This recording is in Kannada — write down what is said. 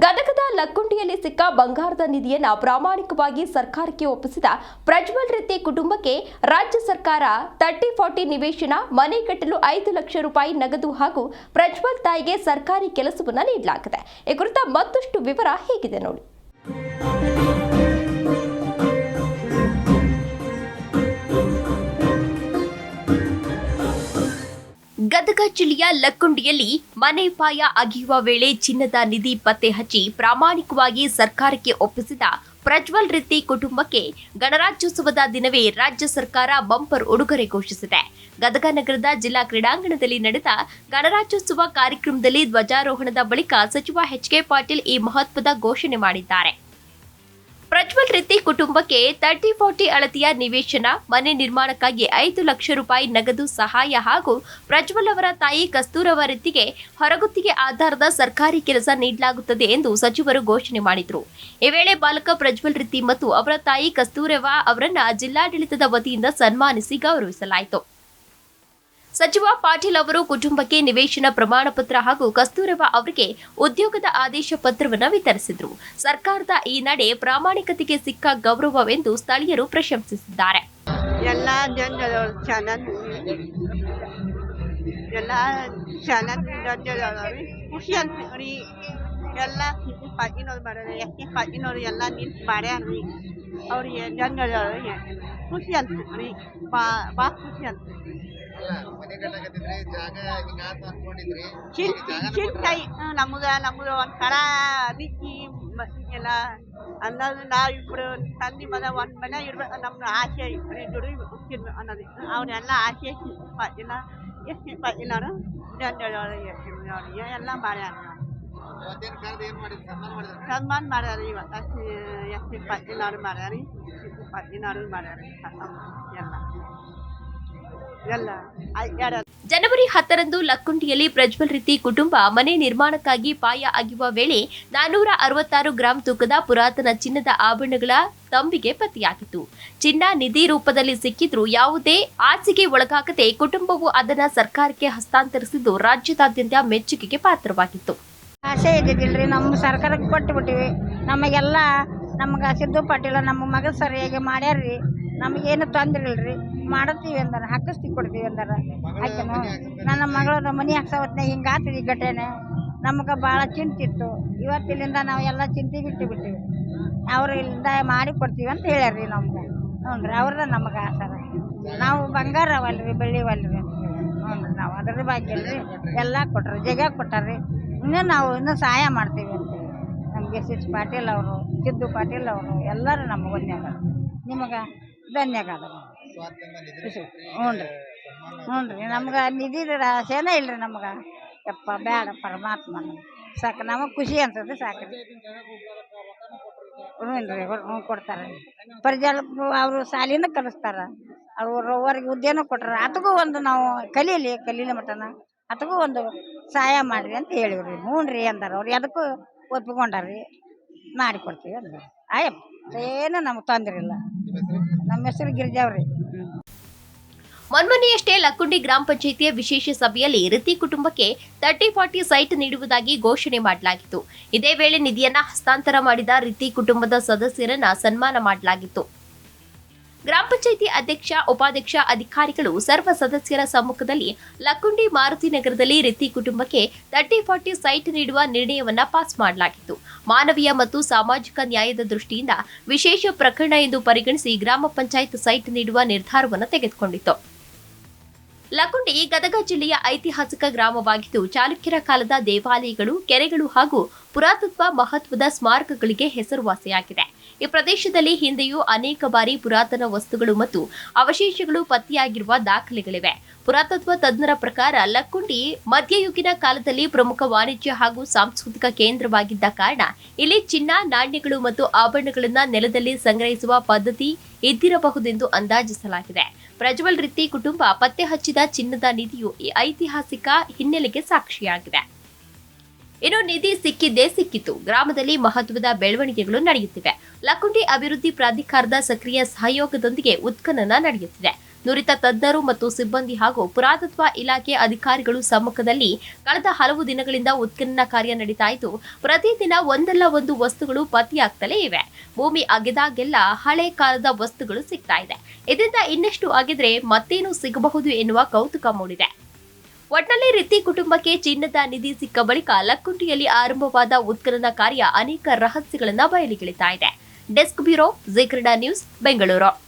ಗದಗದ ಲಕ್ಕುಂಡಿಯಲ್ಲಿ ಸಿಕ್ಕ ಬಂಗಾರದ ನಿಧಿಯನ್ನು ಪ್ರಾಮಾಣಿಕವಾಗಿ ಸರ್ಕಾರಕ್ಕೆ ಒಪ್ಪಿಸಿದ ಪ್ರಜ್ವಲ್ ರೆಡ್ಡಿ ಕುಟುಂಬಕ್ಕೆ ರಾಜ್ಯ ಸರ್ಕಾರ 30-40 ನಿವೇಶನ, ಮನೆ ಕಟ್ಟಲು 5 ಲಕ್ಷ ರೂಪಾಯಿ ನಗದು ಹಾಗೂ ಪ್ರಜ್ವಲ್ ತಾಯಿಗೆ ಸರ್ಕಾರಿ ಕೆಲಸವನ್ನು ನೀಡಲಾಗಿದೆ. ಈ ಕುರಿತ ಮತ್ತಷ್ಟು ವಿವರ ಹೇಗಿದೆ ನೋಡಿ. ಗದಗ ಜಿಲ್ಲೆಯ ಲಕ್ಕುಂಡಿಯಲ್ಲಿ ಮನೆ ಪಾಯ ಅಗೆಯುವ ವೇಳೆ ಚಿನ್ನದ ನಿಧಿ ಪತ್ತೆ ಹಚ್ಚಿ ಪ್ರಾಮಾಣಿಕವಾಗಿ ಸರ್ಕಾರಕ್ಕೆ ಒಪ್ಪಿಸಿದ ಪ್ರಜ್ವಲ್ ರೆಡ್ಡಿ ಕುಟುಂಬಕ್ಕೆ ಗಣರಾಜ್ಯೋತ್ಸವದ ದಿನವೇ ರಾಜ್ಯ ಸರ್ಕಾರ ಬಂಪರ್ ಉಡುಗೊರೆ ಘೋಷಿಸಿದೆ. ಗದಗ ನಗರದ ಜಿಲ್ಲಾ ಕ್ರೀಡಾಂಗಣದಲ್ಲಿ ನಡೆದ ಗಣರಾಜ್ಯೋತ್ಸವ ಕಾರ್ಯಕ್ರಮದಲ್ಲಿ ಧ್ವಜಾರೋಹಣದ ಬಳಿಕ ಸಚಿವ ಎಚ್.ಕೆ. ಪಾಟೀಲ್ ಈ ಮಹತ್ವದ ಘೋಷಣೆ ಮಾಡಿದ್ದಾರೆ. ಪ್ರಜ್ವಲ್ ರೆಡ್ಡಿ ಕುಟುಂಬಕ್ಕೆ 30-40 ಅಳತೆಯ ನಿವೇಶನ, ಮನೆ ನಿರ್ಮಾಣಕ್ಕಾಗಿ 5 ಲಕ್ಷ ರೂಪಾಯಿ ನಗದು ಸಹಾಯ ಹಾಗೂ ಪ್ರಜ್ವಲ್ ಅವರ ತಾಯಿ ಕಸ್ತೂರವ ರೆಡ್ಡಿಗೆ ಹೊರಗುತ್ತಿಗೆ ಆಧಾರದ ಸರ್ಕಾರಿ ಕೆಲಸ ನೀಡಲಾಗುತ್ತದೆ ಎಂದು ಸಚಿವರು ಘೋಷಣೆ ಮಾಡಿದರು. ಈ ವೇಳೆ ಬಾಲಕ ಪ್ರಜ್ವಲ್ ರೆಡ್ಡಿ ಮತ್ತು ಅವರ ತಾಯಿ ಕಸ್ತೂರವ ಅವರನ್ನ ಜಿಲ್ಲಾಡಳಿತದ ವತಿಯಿಂದ ಸನ್ಮಾನಿಸಿ ಗೌರವಿಸಲಾಯಿತು. ಸಚಿವ ಪಾಟೀಲ್ ಅವರು ಕುಟುಂಬಕ್ಕೆ ನಿವೇಶನ ಪ್ರಮಾಣ ಪತ್ರ ಹಾಗೂ ಕಸ್ತೂರವ ಅವರಿಗೆ ಉದ್ಯೋಗದ ಆದೇಶ ಪತ್ರವನ್ನು ವಿತರಿಸಿದರು. ಸರ್ಕಾರದ ಈ ನಡೆ ಪ್ರಾಮಾಣಿಕತೆಗೆ ಸಿಕ್ಕ ಗೌರವವೆಂದು ಸ್ಥಳೀಯರು ಪ್ರಶಂಸಿಸಿದ್ದಾರೆ. ನಮ್ಗ ಒಂಥರ ದಿಕ್ಕಿ ಎಲ್ಲ ಅನ್ನೋದು ನಾವಿಬ್ರು ತಂದಿ ಮಗ ಒಂದ್ ಮನೆ ಇಡ್ಬೇಕು ನಮ್ದು ಆಸೆ ದುಡಿಬೇಕು ಅನ್ನೋದು ಅವರೆಲ್ಲ ಆಸೆ ಇಲ್ಲ ಎಷ್ಟು ಪಾಟಿನವರು ಎಲ್ಲ ಮಾಡ್ಯಾರ. ಸನ್ಮಾನ ಮಾಡ್ಯಾರ. ಇವತ್ತು ಎಷ್ಟು ಪಾಟಿನವ್ರು ಮಾಡ್ಯಾರಿ, ಪಾಟಿನವ್ರು ಮಾಡ್ಯಾರಿ ಎಲ್ಲ. ಜನವರಿ 10ರಂದು ಲಕ್ಕುಂಡಿಯಲ್ಲಿ ಪ್ರಜ್ವಲ್ ರೆಡ್ಡಿ ಕುಟುಂಬ ಮನೆ ನಿರ್ಮಾಣಕ್ಕಾಗಿ ಪಾಯ ಅಗೆಯುವ ವೇಳೆ 466 ಗ್ರಾಂ ತೂಕದ ಪುರಾತನ ಚಿನ್ನದ ಆಭರಣಗಳ ತಂಬಿಗೆ ಪತ್ತೆಯಾಗಿತ್ತು. ಚಿನ್ನ ನಿಧಿ ರೂಪದಲ್ಲಿ ಸಿಕ್ಕಿದ್ರೂ ಯಾವುದೇ ಆಸೆಗೆ ಒಳಗಾಗದೆ ಕುಟುಂಬವು ಅದನ್ನು ಸರ್ಕಾರಕ್ಕೆ ಹಸ್ತಾಂತರಿಸಿದ್ದು ರಾಜ್ಯದಾದ್ಯಂತ ಮೆಚ್ಚುಗೆಗೆ ಪಾತ್ರವಾಗಿತ್ತು. ಆಸೆ ಇದ್ದಿದ್ದಿಲ್ರಿ, ನಮ್ಮ ಸರ್ಕಾರಕ್ಕೆ ಕೊಟ್ಟು ಬಿಟ್ಟಿವಿ. ನಮಗೆಲ್ಲ ನಮ್ಗೆ ಸಿದ್ದು ಪಾಟೀಲ ನಮ್ಮ ಮಗ ಸರಿಯಾಗಿ ಮಾಡ್ಯಾರ್ರಿ. ನಮಗೇನು ತೊಂದ್ರೆ ಇಲ್ರಿ, ಮಾಡತ್ತೀವಿ ಅಂದಾರ, ಹಾಕಿಸ್ತೀವಿ ಕೊಡ್ತೀವಿ ಅಂದಾರ. ಆಕೆನು ನನ್ನ ಮಗಳ ಮನೆ ಹಾಕ್ಸವತ್ನಾಗ ಹಿಂಗಾಗ್ತದೆ ಘಟನೆ. ನಮ್ಗೆ ಭಾಳ ಚಿಂತಿತ್ತು. ಇವತ್ತಿಲಿಂದ ನಾವು ಎಲ್ಲ ಚಿಂತೆ ಬಿಟ್ಟಿವಿ. ಅವ್ರು ಇಲ್ಲಿಂದ ಮಾಡಿ ಕೊಡ್ತೀವಿ ಅಂತ ಹೇಳ್ಯಾರ್ರಿ ನಮ್ಗೆ. ಹ್ಞೂ ರೀ, ಅವ್ರದ ನಮಗೆ ಆಸರ. ನಾವು ಬಂಗಾರ ಅವಲ್ರಿ, ಬೆಳ್ಳಿ ಅವಲ್ರಿ ಅಂತ ಹೇಳಿ. ಹ್ಞೂ ರೀ, ನಾವು ಅದ್ರ ಬಗ್ಗೆ ಇಲ್ರಿ ಎಲ್ಲ ಕೊಟ್ರಿ, ಜಗ ಕೊಟ್ಟಾರ್ರಿ. ಇನ್ನೂ ಸಹಾಯ ಮಾಡ್ತೀವಿ ಅಂತೇಳಿ ನಮಗೆ ಎಸ್ ಪಾಟೀಲ್ ಅವರು, ಸಿದ್ದು ಪಾಟೀಲ್ ಅವರು ಎಲ್ಲರೂ ನಮಗೆ ಧನ್ಯವಾದ. ನಿಮಗೆ ಧನ್ಯವಾದ. ಹ್ಞೂ ರೀ, ನಮ್ಗೆ ನಿಧಿ ಆಸೆನೇ ಇಲ್ರಿ ನಮ್ಗೆ. ಯಪ್ಪ ಬೇಡ ಪರಮಾತ್ಮ ಸಾಕು, ನಮಗೆ ಖುಷಿ ಅನ್ಸತ್ತೆ ಸಾಕು. ಹ್ಞೂ ರೀ, ಕೊಡ್ತಾರೆ. ಪ್ರಜಲ್ ಅವರು ಸಾಲಿನ ಕಲಿಸ್ತಾರೆ, ಅವ್ರಿಗೆ ಹುದ್ದೆನೂ ಕೊಟ್ಟಾರ. ಅದಕ್ಕೂ ಒಂದು ನಾವು ಕಲೀಲಿ ಮಟನ ಅದಕ್ಕೂ ಒಂದು ಸಹಾಯ ಮಾಡಿರಿ ಅಂತ ಹೇಳಿವ್ರಿ. ಹ್ಞೂ ರೀ ಅಂದಾರ. ಅವ್ರು ಅದಕ್ಕೂ ಒಪ್ಪಿಕೊಂಡಾರ್ರಿ, ಮಾಡಿಕೊಡ್ತೀವಿ ಅಂದಾರ. ಆಯಪ್ಪ ಏನು ನಮ್ಗೆ ತೊಂದರೆ ಇಲ್ಲ. ನಮ್ಮ ಹೆಸರು ಗಿರಿಜಾವ್ರಿ. ಮೊನ್ನೆಯಷ್ಟೇ ಲಕ್ಕುಂಡಿ ಗ್ರಾಮ ಪಂಚಾಯಿತಿಯ ವಿಶೇಷ ಸಭೆಯಲ್ಲಿ ರೆಡ್ಡಿ ಕುಟುಂಬಕ್ಕೆ 30-40 ಸೈಟ್ ನೀಡುವುದಾಗಿ ಘೋಷಣೆ ಮಾಡಲಾಗಿತ್ತು. ಇದೇ ವೇಳೆ ನಿಧಿಯನ್ನ ಹಸ್ತಾಂತರ ಮಾಡಿದ ರೆಡ್ಡಿ ಕುಟುಂಬದ ಸದಸ್ಯರನ್ನ ಸನ್ಮಾನ ಮಾಡಲಾಗಿತ್ತು. ಗ್ರಾಮ ಪಂಚಾಯಿತಿ ಅಧ್ಯಕ್ಷ, ಉಪಾಧ್ಯಕ್ಷ, ಅಧಿಕಾರಿಗಳು ಸರ್ವ ಸದಸ್ಯರ ಸಮ್ಮುಖದಲ್ಲಿ ಲಕ್ಕುಂಡಿ ಮಾರುತಿ ನಗರದಲ್ಲಿ ರೆಡ್ಡಿ ಕುಟುಂಬಕ್ಕೆ 30-40 ಸೈಟ್ ನೀಡುವ ನಿರ್ಣಯವನ್ನ ಪಾಸ್ ಮಾಡಲಾಗಿತ್ತು. ಮಾನವೀಯ ಮತ್ತು ಸಾಮಾಜಿಕ ನ್ಯಾಯದ ದೃಷ್ಟಿಯಿಂದ ವಿಶೇಷ ಪ್ರಕರಣ ಎಂದು ಪರಿಗಣಿಸಿ ಗ್ರಾಮ ಪಂಚಾಯತ್ ಸೈಟ್ ನೀಡುವ ನಿರ್ಧಾರವನ್ನು ತೆಗೆದುಕೊಂಡಿತ್ತು. ಲಕ್ಕುಂಡಿ ಗದಗ ಜಿಲ್ಲೆಯ ಐತಿಹಾಸಿಕ ಗ್ರಾಮವಾಗಿದ್ದು ಚಾಲುಕ್ಯರ ಕಾಲದ ದೇವಾಲಯಗಳು, ಕೆರೆಗಳು ಹಾಗೂ ಪುರಾತತ್ವ ಮಹತ್ವದ ಸ್ಮಾರಕಗಳಿಗೆ ಹೆಸರುವಾಸಿಯಾಗಿದೆ. ಈ ಪ್ರದೇಶದಲ್ಲಿ ಹಿಂದೆಯೂ ಅನೇಕ ಬಾರಿ ಪುರಾತನ ವಸ್ತುಗಳು ಮತ್ತು ಅವಶೇಷಗಳು ಪತ್ತೆಯಾಗಿರುವ ದಾಖಲೆಗಳಿವೆ. ಪುರಾತತ್ವ ತಜ್ಞರ ಪ್ರಕಾರ ಲಕ್ಕುಂಡಿ ಮಧ್ಯಯುಗೀನ ಕಾಲದಲ್ಲಿ ಪ್ರಮುಖ ವಾಣಿಜ್ಯ ಹಾಗೂ ಸಾಂಸ್ಕೃತಿಕ ಕೇಂದ್ರವಾಗಿದ್ದ ಕಾರಣ ಇಲ್ಲಿ ಚಿನ್ನ, ನಾಣ್ಯಗಳು ಮತ್ತು ಆಭರಣಗಳನ್ನು ನೆಲದಲ್ಲಿ ಸಂಗ್ರಹಿಸುವ ಪದ್ಧತಿ ಇದ್ದಿರಬಹುದೆಂದು ಅಂದಾಜಿಸಲಾಗಿದೆ. ಪ್ರಜ್ವಲ್ ರೆಡ್ಡಿ ಕುಟುಂಬ ಪತ್ತೆ ಹಚ್ಚಿದ ಚಿನ್ನದ ನಿಧಿಯು ಈ ಐತಿಹಾಸಿಕ ಹಿನ್ನೆಲೆಗೆ ಸಾಕ್ಷಿಯಾಗಿದೆ. ಇನ್ನು ನಿಧಿ ಸಿಕ್ಕಿದ್ದೇ ಸಿಕ್ಕಿತು. ಗ್ರಾಮದಲ್ಲಿ ಮಹತ್ವದ ಬೆಳವಣಿಗೆಗಳು ನಡೆಯುತ್ತಿವೆ. ಲಕ್ಕುಂಡಿ ಅಭಿವೃದ್ಧಿ ಪ್ರಾಧಿಕಾರದ ಸಕ್ರಿಯ ಸಹಯೋಗದೊಂದಿಗೆ ಉತ್ಖನನ ನಡೆಯುತ್ತಿದೆ. ನುರಿತ ತಜ್ಞರು ಮತ್ತು ಸಿಬ್ಬಂದಿ ಹಾಗೂ ಪುರಾತತ್ವ ಇಲಾಖೆ ಅಧಿಕಾರಿಗಳು ಸಮ್ಮುಖದಲ್ಲಿ ಕಳೆದ ಹಲವು ದಿನಗಳಿಂದ ಉತ್ಖನನ ಕಾರ್ಯ ನಡೀತಾ ಇದ್ದು ಪ್ರತಿದಿನ ಒಂದಲ್ಲ ಒಂದು ವಸ್ತುಗಳು ಪತ್ತೆಯಾಗ್ತಲೇ ಇವೆ. ಭೂಮಿ ಅಗೆದಾಗೆಲ್ಲ ಹಳೆ ಕಾಲದ ವಸ್ತುಗಳು ಸಿಗ್ತಾ ಇದೆ. ಇದರಿಂದ ಇನ್ನೆಷ್ಟು ಅಗೆದ್ರೆ ಮತ್ತೇನು ಸಿಗಬಹುದು ಎನ್ನುವ ಕೌತುಕ ಮೂಡಿದೆ. ಒಟ್ನಲ್ಲಿ ರಿತಿ ಕುಟುಂಬಕ್ಕೆ ಚಿನ್ನದ ನಿಧಿ ಸಿಕ್ಕ ಬಳಿಕ ಲಕ್ಕುಂಡಿಯಲ್ಲಿ ಆರಂಭವಾದ ಉತ್ಖನನ ಕಾರ್ಯ ಅನೇಕ ರಹಸ್ಯಗಳನ್ನ ಬಯಲಿಗೆಳಿತಾ ಇದೆ. Desk bureau, Zee Kannada news, Bengaluru.